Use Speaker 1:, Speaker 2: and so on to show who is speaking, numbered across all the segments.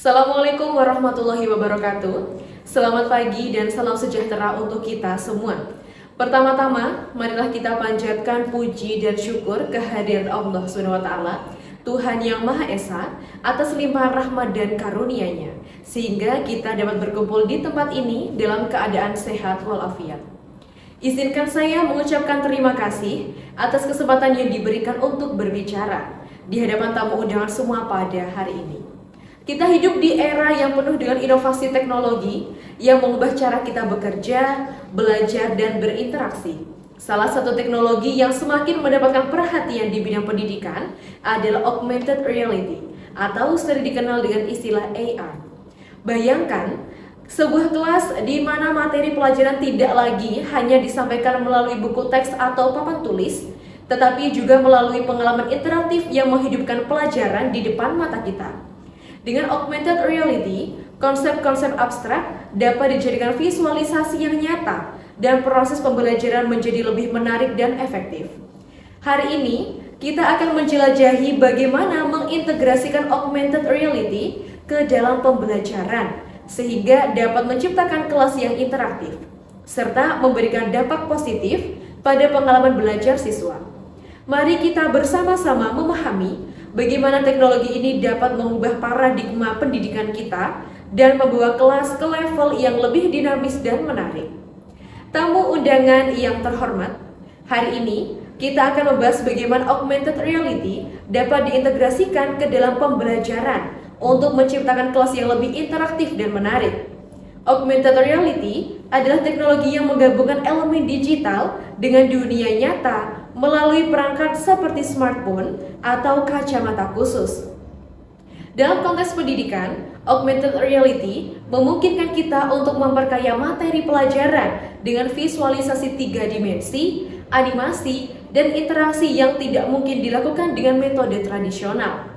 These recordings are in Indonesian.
Speaker 1: Assalamualaikum warahmatullahi wabarakatuh. Selamat pagi dan salam sejahtera untuk kita semua. Pertama-tama, marilah kita panjatkan puji dan syukur kehadiran Allah SWT, Tuhan yang Maha Esa, atas limpahan rahmat dan karunia-Nya, sehingga kita dapat berkumpul di tempat ini dalam keadaan sehat walafiat. Izinkan saya mengucapkan terima kasih atas kesempatan yang diberikan untuk berbicara di hadapan tamu undangan semua pada hari ini. Kita hidup di era yang penuh dengan inovasi teknologi yang mengubah cara kita bekerja, belajar, dan berinteraksi. Salah satu teknologi yang semakin mendapatkan perhatian di bidang pendidikan adalah augmented reality atau sering dikenal dengan istilah AR. Bayangkan, sebuah kelas di mana materi pelajaran tidak lagi hanya disampaikan melalui buku teks atau papan tulis, tetapi juga melalui pengalaman interaktif yang menghidupkan pelajaran di depan mata kita. Dengan augmented reality, konsep-konsep abstrak dapat dijadikan visualisasi yang nyata dan proses pembelajaran menjadi lebih menarik dan efektif. Hari ini, kita akan menjelajahi bagaimana mengintegrasikan augmented reality ke dalam pembelajaran sehingga dapat menciptakan kelas yang interaktif serta memberikan dampak positif pada pengalaman belajar siswa. Mari kita bersama-sama memahami bagaimana teknologi ini dapat mengubah paradigma pendidikan kita dan membawa kelas ke level yang lebih dinamis dan menarik. Tamu undangan yang terhormat, hari ini kita akan membahas bagaimana augmented reality dapat diintegrasikan ke dalam pembelajaran untuk menciptakan kelas yang lebih interaktif dan menarik. Augmented reality adalah teknologi yang menggabungkan elemen digital dengan dunia nyata melalui perangkat seperti smartphone atau kacamata khusus. Dalam konteks pendidikan, augmented reality memungkinkan kita untuk memperkaya materi pelajaran dengan visualisasi 3 dimensi, animasi, dan interaksi yang tidak mungkin dilakukan dengan metode tradisional.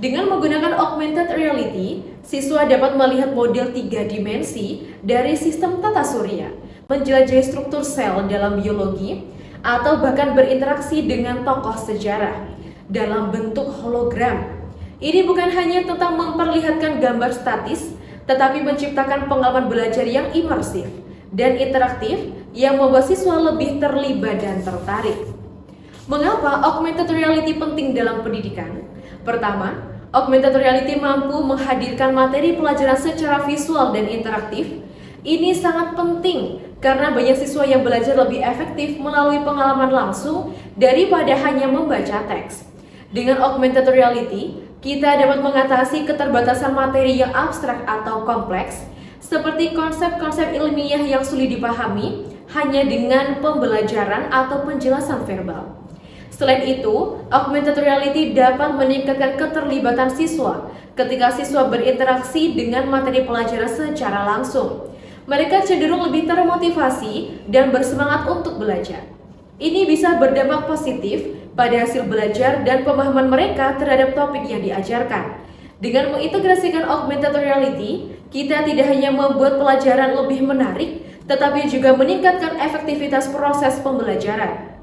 Speaker 1: Dengan menggunakan augmented reality, siswa dapat melihat model 3 dimensi dari sistem tata surya, menjelajahi struktur sel dalam biologi, atau bahkan berinteraksi dengan tokoh sejarah dalam bentuk hologram. Ini bukan hanya tentang memperlihatkan gambar statis, tetapi menciptakan pengalaman belajar yang imersif dan interaktif yang membuat siswa lebih terlibat dan tertarik. Mengapa augmented reality penting dalam pendidikan? Pertama, augmented reality mampu menghadirkan materi pelajaran secara visual dan interaktif. Ini sangat penting karena banyak siswa yang belajar lebih efektif melalui pengalaman langsung daripada hanya membaca teks. Dengan augmented reality, kita dapat mengatasi keterbatasan materi yang abstrak atau kompleks, seperti konsep-konsep ilmiah yang sulit dipahami hanya dengan pembelajaran atau penjelasan verbal. Selain itu, augmented reality dapat meningkatkan keterlibatan siswa ketika siswa berinteraksi dengan materi pelajaran secara langsung. Mereka cenderung lebih termotivasi dan bersemangat untuk belajar. Ini bisa berdampak positif pada hasil belajar dan pemahaman mereka terhadap topik yang diajarkan. Dengan mengintegrasikan augmented reality, kita tidak hanya membuat pelajaran lebih menarik, tetapi juga meningkatkan efektivitas proses pembelajaran.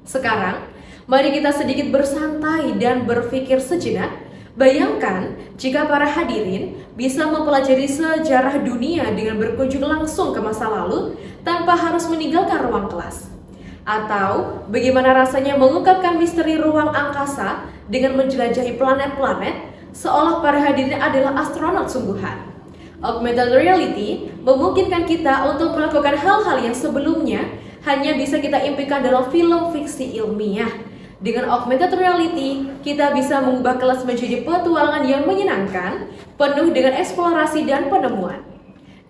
Speaker 1: Sekarang, mari kita sedikit bersantai dan berpikir sejenak. Bayangkan jika para hadirin bisa mempelajari sejarah dunia dengan berkunjung langsung ke masa lalu tanpa harus meninggalkan ruang kelas. Atau bagaimana rasanya mengungkapkan misteri ruang angkasa dengan menjelajahi planet-planet seolah para hadirin adalah astronot sungguhan. Augmented reality memungkinkan kita untuk melakukan hal-hal yang sebelumnya hanya bisa kita impikan dalam film fiksi ilmiah. Dengan augmented reality, kita bisa mengubah kelas menjadi petualangan yang menyenangkan, penuh dengan eksplorasi dan penemuan.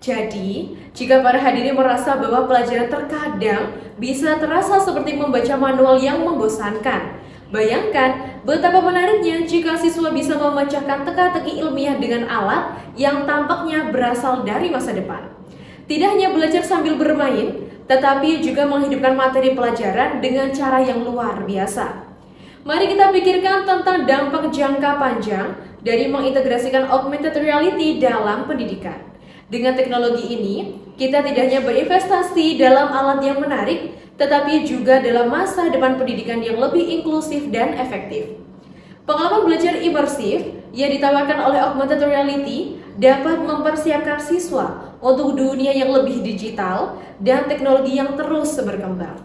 Speaker 1: Jadi, jika para hadirin merasa bahwa pelajaran terkadang bisa terasa seperti membaca manual yang membosankan, bayangkan betapa menariknya jika siswa bisa memecahkan teka-teki ilmiah dengan alat yang tampaknya berasal dari masa depan. Tidak hanya belajar sambil bermain, tetapi juga menghidupkan materi pelajaran dengan cara yang luar biasa. Mari kita pikirkan tentang dampak jangka panjang dari mengintegrasikan augmented reality dalam pendidikan. Dengan teknologi ini, kita tidak hanya berinvestasi dalam alat yang menarik, tetapi juga dalam masa depan pendidikan yang lebih inklusif dan efektif. Pengalaman belajar imersif yang ditawarkan oleh augmented reality dapat mempersiapkan siswa untuk dunia yang lebih digital dan teknologi yang terus berkembang.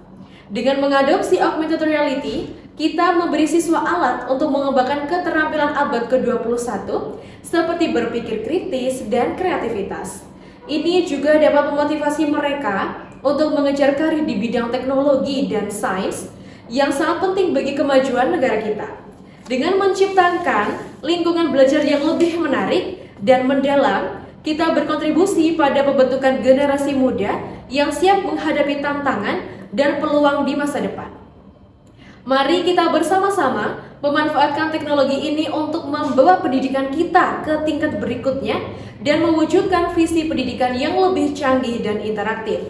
Speaker 1: Dengan mengadopsi augmented reality, kita memberi siswa alat untuk mengembangkan keterampilan abad ke-21 seperti berpikir kritis dan kreativitas. Ini juga dapat memotivasi mereka untuk mengejar karir di bidang teknologi dan sains yang sangat penting bagi kemajuan negara kita. Dengan menciptakan lingkungan belajar yang lebih menarik dan mendalam, kita berkontribusi pada pembentukan generasi muda yang siap menghadapi tantangan dan peluang di masa depan. Mari kita bersama-sama memanfaatkan teknologi ini untuk membawa pendidikan kita ke tingkat berikutnya dan mewujudkan visi pendidikan yang lebih canggih dan interaktif.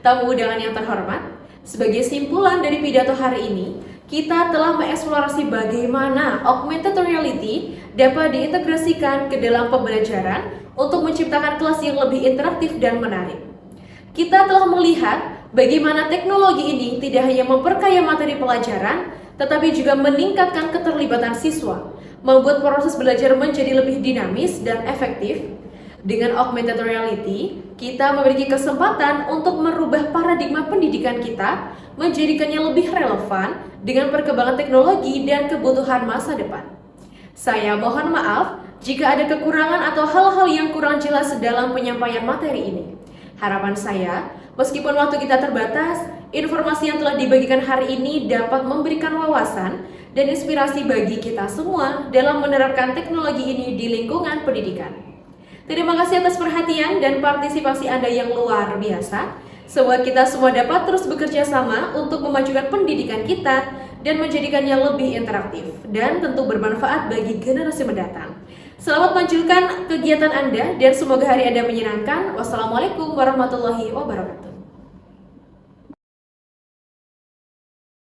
Speaker 1: Tamu undangan yang terhormat, sebagai simpulan dari pidato hari ini, kita telah mengeksplorasi bagaimana augmented reality dapat diintegrasikan ke dalam pembelajaran untuk menciptakan kelas yang lebih interaktif dan menarik. Kita telah melihat bagaimana teknologi ini tidak hanya memperkaya materi pelajaran, tetapi juga meningkatkan keterlibatan siswa, membuat proses belajar menjadi lebih dinamis dan efektif. Dengan augmented reality, kita memiliki kesempatan untuk merubah paradigma pendidikan kita, menjadikannya lebih relevan dengan perkembangan teknologi dan kebutuhan masa depan. Saya mohon maaf jika ada kekurangan atau hal-hal yang kurang jelas dalam penyampaian materi ini. Harapan saya, meskipun waktu kita terbatas, informasi yang telah dibagikan hari ini dapat memberikan wawasan dan inspirasi bagi kita semua dalam menerapkan teknologi ini di lingkungan pendidikan. Terima kasih atas perhatian dan partisipasi Anda yang luar biasa. Semoga kita semua dapat terus bekerja sama untuk memajukan pendidikan kita dan menjadikannya lebih interaktif dan tentu bermanfaat bagi generasi mendatang. Selamat melanjutkan kegiatan Anda dan semoga hari Anda menyenangkan. Wassalamualaikum warahmatullahi wabarakatuh.